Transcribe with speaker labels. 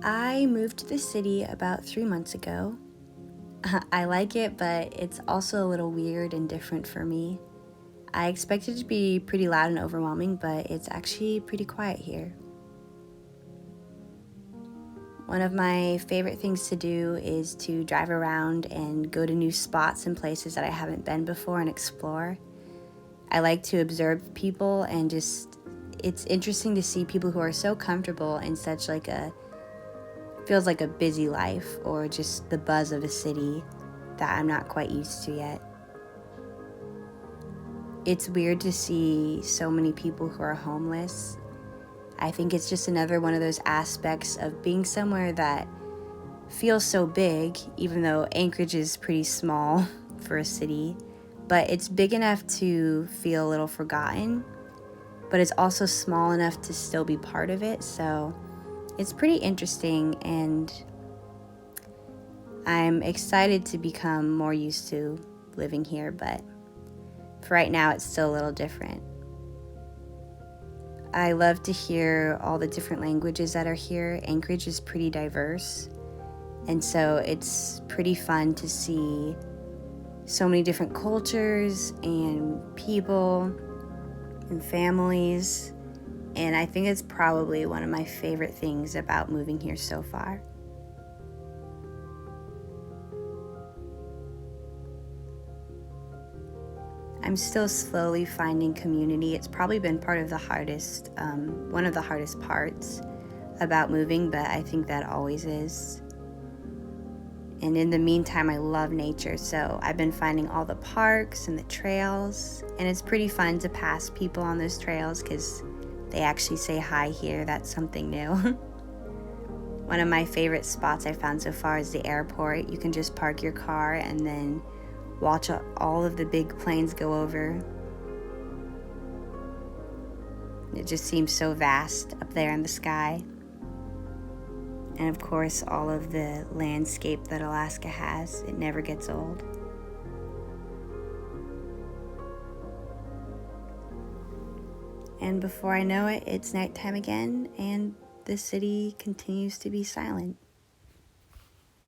Speaker 1: I moved to the city about 3 months ago. I like it, but it's also a little weird and different for me. I expected it to be pretty loud and overwhelming, but it's actually pretty quiet here. One of my favorite things to do is to drive around and go to new spots and places that I haven't been before and explore. I like to observe people and it's interesting to see people who are so comfortable in such feels like a busy life or just the buzz of a city that I'm not quite used to yet. It's weird to see so many people who are homeless. I think it's just another one of those aspects of being somewhere that feels so big, even though Anchorage is pretty small for a city, but it's big enough to feel a little forgotten, but it's also small enough to still be part of it. So it's pretty interesting, and I'm excited to become more used to living here, but for right now, it's still a little different. I love to hear all the different languages that are here. Anchorage is pretty diverse, and so it's pretty fun to see so many different cultures and people and families, and I think it's probably one of my favorite things about moving here so far. I'm still slowly finding community. It's probably been one of the hardest parts about moving, but I think that always is. And in the meantime, I love nature, so I've been finding all the parks and the trails, and it's pretty fun to pass people on those trails because they actually say hi here. That's something new. One of my favorite spots I found so far is the airport. You can just park your car and then watch all of the big planes go over. It just seems so vast up there in the sky. And of course, all of the landscape that Alaska has, it never gets old. And before I know it, it's nighttime again, and the city continues to be silent.